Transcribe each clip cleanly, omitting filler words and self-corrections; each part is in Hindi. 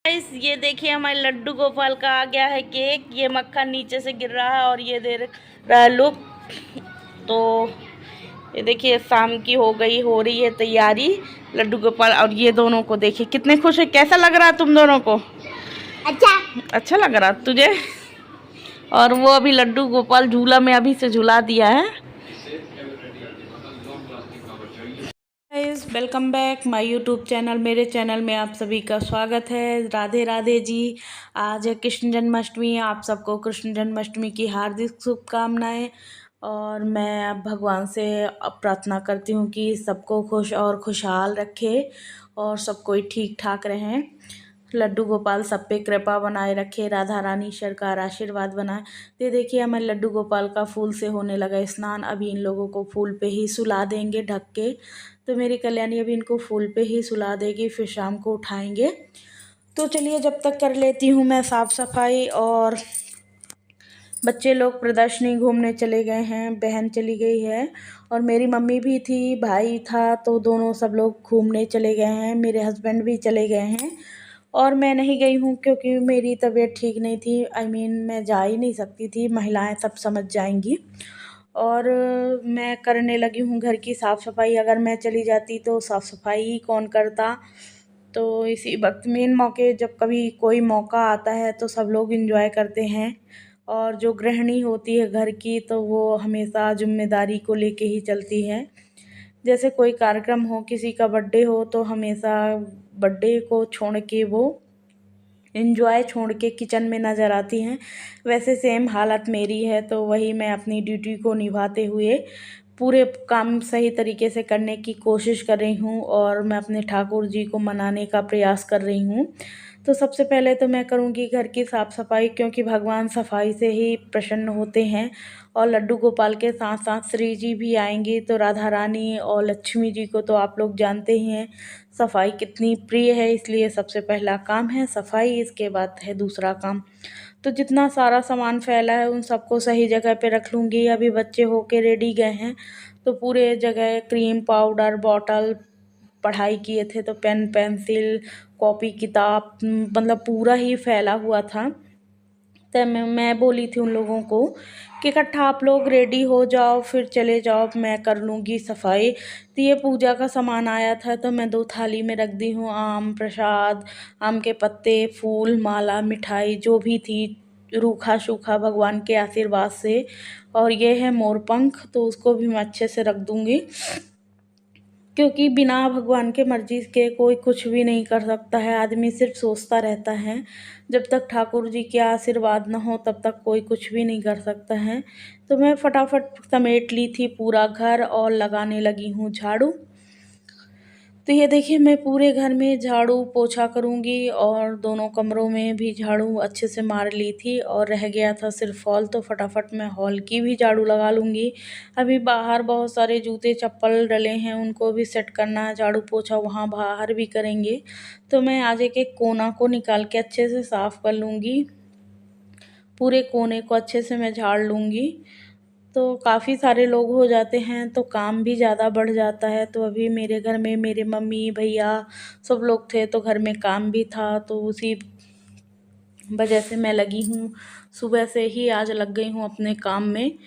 गाइस ये देखिए हमारे लड्डू गोपाल का आ गया है केक। ये मक्खन नीचे से गिर रहा है और ये दे रहा है लुक। तो ये देखिए शाम की हो रही है तैयारी। लड्डू गोपाल और ये दोनों को देखिए कितने खुश है। कैसा लग रहा है तुम दोनों को? अच्छा अच्छा लग रहा तुझे? और वो अभी लड्डू गोपाल झूला में अभी से झूला दिया है। Welcome back my YouTube channel. मेरे चैनल में आप सभी का स्वागत है। राधे राधे जी। आज है कृष्ण जन्माष्टमी। आप सबको कृष्ण जन्माष्टमी की हार्दिक शुभकामनाएं। और मैं अब भगवान से प्रार्थना करती हूँ कि सबको खुश और खुशहाल रखे और सब कोई ठीक ठाक रहें। लड्डू गोपाल सब पे कृपा बनाए रखे। राधा रानी सरकार आशीर्वाद बनाए। तो देखिए हमारे लड्डू गोपाल का फूल से होने लगा स्नान। अभी इन लोगों को फूल पे ही सुला देंगे ढक के। तो मेरी कल्याणी अभी इनको फूल पे ही सुला देगी, फिर शाम को उठाएंगे। तो चलिए जब तक कर लेती हूँ मैं साफ़ सफाई। और बच्चे लोग प्रदर्शनी घूमने चले गए हैं, बहन चली गई है और मेरी मम्मी भी थी, भाई था, तो दोनों सब लोग घूमने चले गए हैं। मेरे हस्बैंड भी चले गए हैं और मैं नहीं गई हूँ क्योंकि मेरी तबीयत ठीक नहीं थी। मैं जा ही नहीं सकती थी, महिलाएं सब समझ जाएंगी। और मैं करने लगी हूँ घर की साफ़ सफाई। अगर मैं चली जाती तो साफ़ सफाई ही कौन करता। तो इसी वक्त मेन मौके जब कभी कोई मौका आता है तो सब लोग एंजॉय करते हैं। और जो गृहिणी होती है घर की तो वो हमेशा जिम्मेदारी को लेके ही चलती है। जैसे कोई कार्यक्रम हो, किसी का बर्थडे हो, तो हमेशा बर्थडे को छोड़ के वो एंजॉय छोड़ के किचन में नज़र आती हैं। वैसे सेम हालत मेरी है। तो वही मैं अपनी ड्यूटी को निभाते हुए पूरे काम सही तरीके से करने की कोशिश कर रही हूँ और मैं अपने ठाकुर जी को मनाने का प्रयास कर रही हूँ। तो सबसे पहले तो मैं करूँगी घर की साफ़ सफाई, क्योंकि भगवान सफाई से ही प्रसन्न होते हैं। और लड्डू गोपाल के साथ साथ श्री जी भी आएंगी। तो राधा रानी और लक्ष्मी जी को तो आप लोग जानते ही हैं सफाई कितनी प्रिय है, इसलिए सबसे पहला काम है सफाई, इसके बाद है दूसरा काम। तो जितना सारा सामान फैला है उन सबको सही जगह पे रख लूँगी। अभी बच्चे होके रेडी गए हैं तो पूरे जगह क्रीम पाउडर बॉटल, पढ़ाई किए थे तो पेन पेंसिल कॉपी किताब मतलब पूरा ही फैला हुआ था। तो मैं बोली थी उन लोगों को कि इकट्ठा आप लोग रेडी हो जाओ, फिर चले जाओ, मैं कर लूँगी सफाई। तो ये पूजा का सामान आया था तो मैं 2 थाली में रख दी हूँ। आम प्रसाद, आम के पत्ते, फूल माला, मिठाई जो भी थी, रूखा सूखा भगवान के आशीर्वाद से। और ये है मोरपंख, तो उसको भी मैं अच्छे से रख दूँगी, क्योंकि बिना भगवान के मर्जी के कोई कुछ भी नहीं कर सकता है। आदमी सिर्फ सोचता रहता है। जब तक ठाकुर जी के आशीर्वाद न हो तब तक कोई कुछ भी नहीं कर सकता है। तो मैं फटाफट समेट ली थी पूरा घर और लगाने लगी हूँ झाड़ू। तो ये देखिए मैं पूरे घर में झाड़ू पोछा करूँगी और दोनों कमरों में भी झाड़ू अच्छे से मार ली थी और रह गया था सिर्फ हॉल, तो फटाफट मैं हॉल की भी झाड़ू लगा लूँगी। अभी बाहर बहुत सारे जूते चप्पल डले हैं, उनको भी सेट करना है, झाड़ू पोछा वहाँ बाहर भी करेंगे। तो मैं आज एक एक कोना को निकाल के अच्छे से साफ़ कर लूँगी। पूरे कोने को अच्छे से मैं झाड़ लूँगी। तो काफ़ी सारे लोग हो जाते हैं तो काम भी ज़्यादा बढ़ जाता है। तो अभी मेरे घर में मेरे मम्मी भैया सब लोग थे तो घर में काम भी था, तो उसी वजह से मैं लगी हूँ। सुबह से ही आज लग गई हूँ अपने काम में,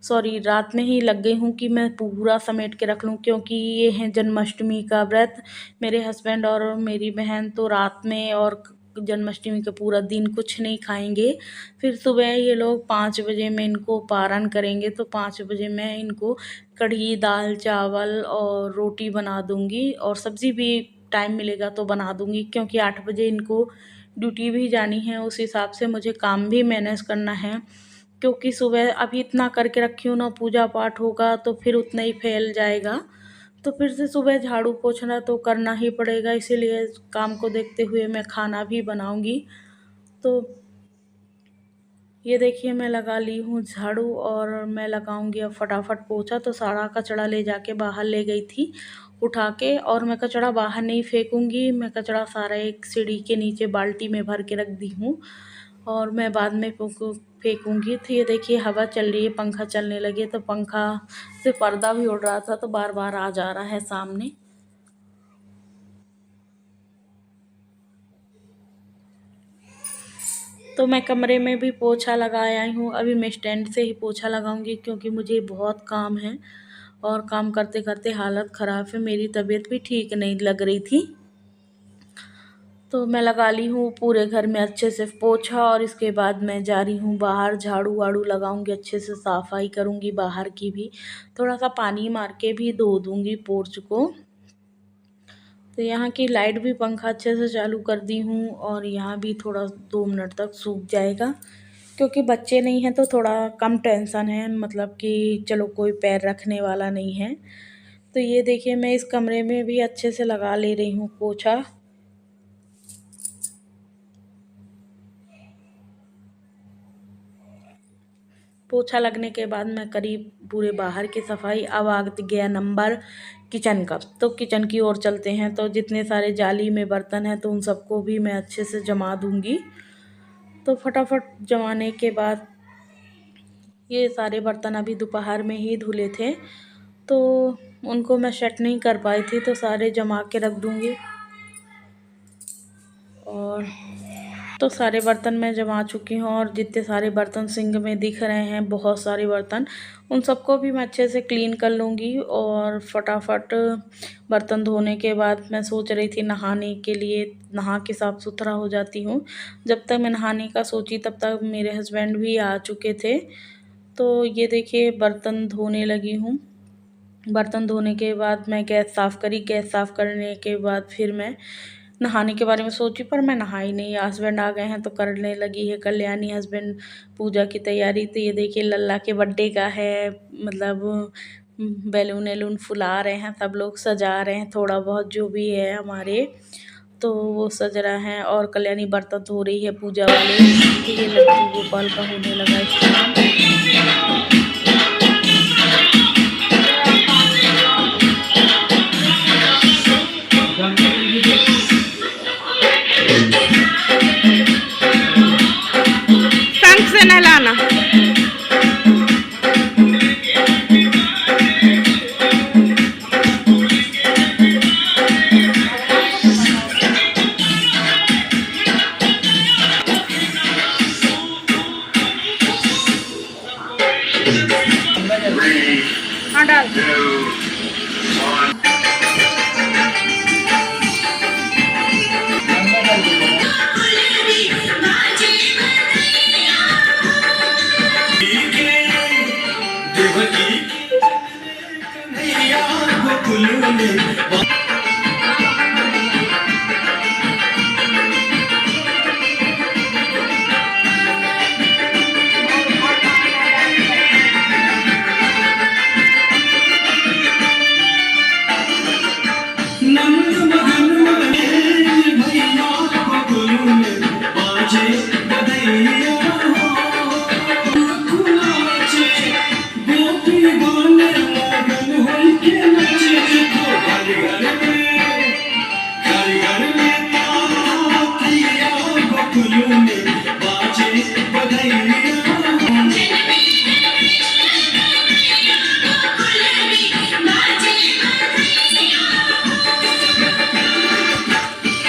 सॉरी रात में ही लग गई हूँ कि मैं पूरा समेट के रख लूँ, क्योंकि ये है जन्माष्टमी का व्रत। मेरे हस्बैंड और मेरी बहन तो रात में और जन्माष्टमी का पूरा दिन कुछ नहीं खाएंगे। फिर सुबह ये लोग 5 बजे में इनको पारण करेंगे, तो 5 बजे मैं इनको कढ़ी दाल चावल और रोटी बना दूँगी और सब्ज़ी भी टाइम मिलेगा तो बना दूँगी, क्योंकि 8 बजे इनको ड्यूटी भी जानी है। उस हिसाब से मुझे काम भी मैनेज करना है, क्योंकि सुबह अभी इतना करके रखी हूँ ना, पूजा पाठ होगा तो फिर उतना ही फैल जाएगा। तो फिर से सुबह झाड़ू पोछना तो करना ही पड़ेगा, इसीलिए काम को देखते हुए मैं खाना भी बनाऊंगी। तो ये देखिए मैं लगा ली हूँ झाड़ू और मैं लगाऊंगी अब फटाफट पोछा। तो सारा कचरा ले जाके बाहर ले गई थी उठा के, और मैं कचरा बाहर नहीं फेंकूंगी, मैं कचरा सारा एक सीढ़ी के नीचे बाल्टी में भर के रख दी हूँ और मैं बाद में फेंकूंगी। तो ये देखिए हवा चल रही है, पंखा चलने लगे तो पंखा से पर्दा भी उड़ रहा था तो बार बार आ जा रहा है सामने। तो मैं कमरे में भी पोछा लगा आई हूँ। अभी मैं स्टैंड से ही पोछा लगाऊंगी क्योंकि मुझे बहुत काम है और काम करते करते हालत ख़राब है। मेरी तबीयत भी ठीक नहीं लग रही थी, तो मैं लगा ली हूँ पूरे घर में अच्छे से पोछा। और इसके बाद मैं जा रही हूँ बाहर, झाड़ू वाड़ू लगाऊंगी, अच्छे से सफाई करूँगी बाहर की भी, थोड़ा सा पानी मार के भी धो दूँगी पोर्च को। तो यहाँ की लाइट भी पंखा अच्छे से चालू कर दी हूँ और यहाँ भी थोड़ा 2 मिनट तक सूख जाएगा क्योंकि बच्चे नहीं हैं तो थोड़ा कम टेंशन है, मतलब कि चलो कोई पैर रखने वाला नहीं है। तो ये देखिए मैं इस कमरे में भी अच्छे से लगा ले रही हूँ पोछा। पोछा लगने के बाद मैं करीब पूरे बाहर की सफाई। अब आ गया नंबर किचन का, तो किचन की ओर चलते हैं। तो जितने सारे जाली में बर्तन हैं तो उन सबको भी मैं अच्छे से जमा दूंगी। तो फटाफट जमाने के बाद ये सारे बर्तन अभी दोपहर में ही धुले थे तो उनको मैं सेट नहीं कर पाई थी, तो सारे जमा के रख दूंगी। और तो सारे बर्तन मैं जमा चुकी हूँ और जितने सारे बर्तन सिंक में दिख रहे हैं, बहुत सारे बर्तन, उन सबको भी मैं अच्छे से क्लीन कर लूँगी। और फटाफट बर्तन धोने के बाद मैं सोच रही थी नहाने के लिए, नहा के साफ़ सुथरा हो जाती हूँ। जब तक मैं नहाने का सोची तब तक मेरे हस्बैंड भी आ चुके थे। तो ये देखिए बर्तन धोने लगी हूँ। बर्तन धोने के बाद मैं गैस साफ़ करी, गैस साफ़ करने के बाद फिर मैं नहाने के बारे में सोची, पर मैं नहाई नहीं। हस्बैंड आ गए हैं तो करने लगी है कल्याणी हस्बैंड पूजा की तैयारी। तो ये देखिए लल्ला के बर्थडे का है, मतलब बैलून वैलून फुला रहे हैं, सब लोग सजा रहे हैं, थोड़ा बहुत जो भी है हमारे, तो वो सज रहा है। और कल्याणी बर्तन धो रही है पूजा वाले। तो ये लड्डू गोपाल का होने लगा इस्तेमाल। टंक से नहलाना। हाँ डाल।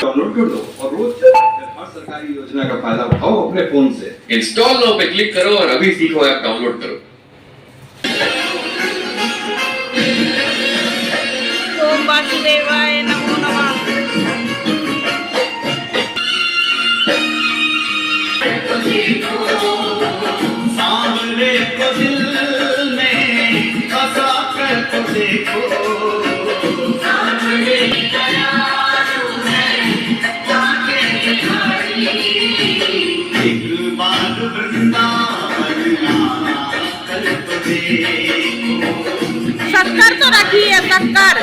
डाउनलोड कर लो और रोज हर सरकारी योजना का फायदा उठाओ अपने फोन से। इंस्टॉल लो पे क्लिक करो और अभी सीखो ऐप डाउनलोड करो। ओम वासुदेवाय नमो नमः। सामने को दिल में फंसा कर तो देखो, सामने एक बार वृंदावन कर तो देखो। शक्कर तो रखी है, शक्कर।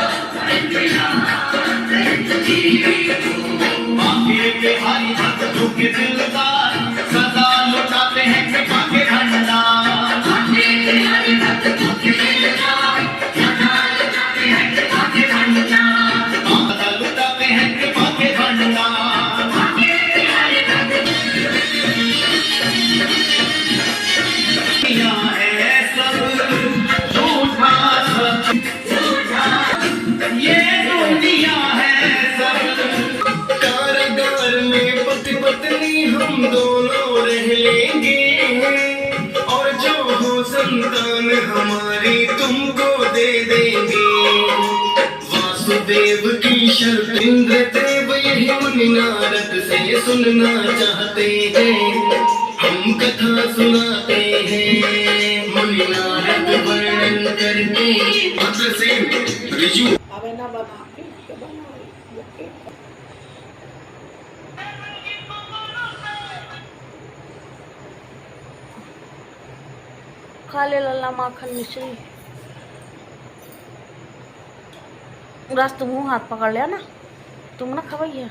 बाकी के हरि भक्तों के दिलदार सदा लुटाते हैं कृपा के भंडार। सदा लुटाते हैं कृपा के भंडार। दुनिया है सब झूठा सच, ये दुनिया है सब। कारागार में पति पत्नी हम शर्त इंद्रदेव यही मुनि नारद से सुनना चाहते हैं, हम कथा सुनाते हैं। मुनि नारद वर्णन करते अग्रसेन ऋषि अबे ना बना के बना खा ले लल्ला माखन मिश्री। राज तुम हाथ पकड़ लिया ना, तुम ना खवाइए।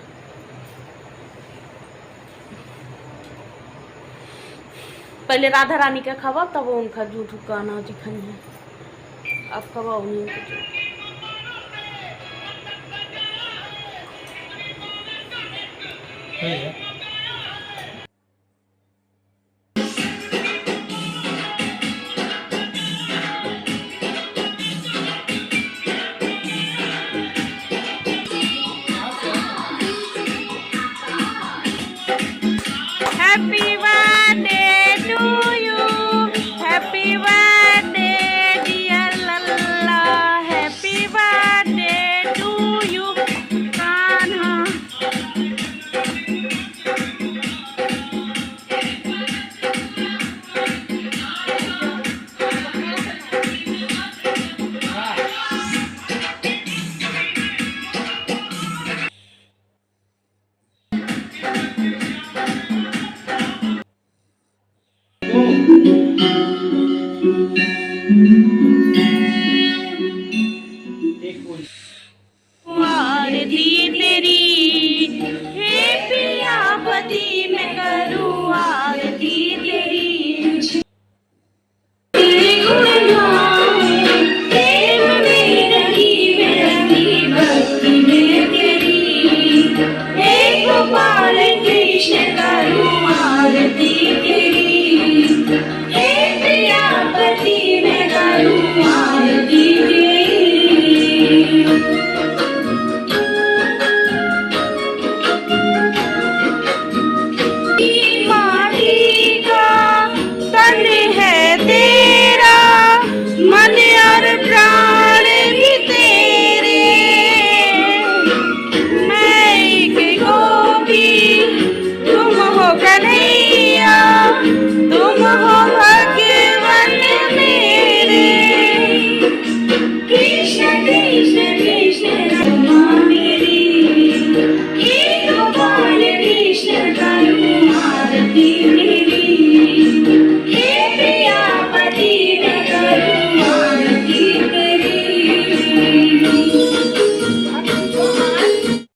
पहले राधा रानी का खवा, तब उनका जूठ गाना जी खानी है। अब खवाओ नहीं कुछ। Happy birthday to you. Happy birthday dear Lalla. Happy birthday to you. Kanha. आरती तेरी हे पिया बदी में कर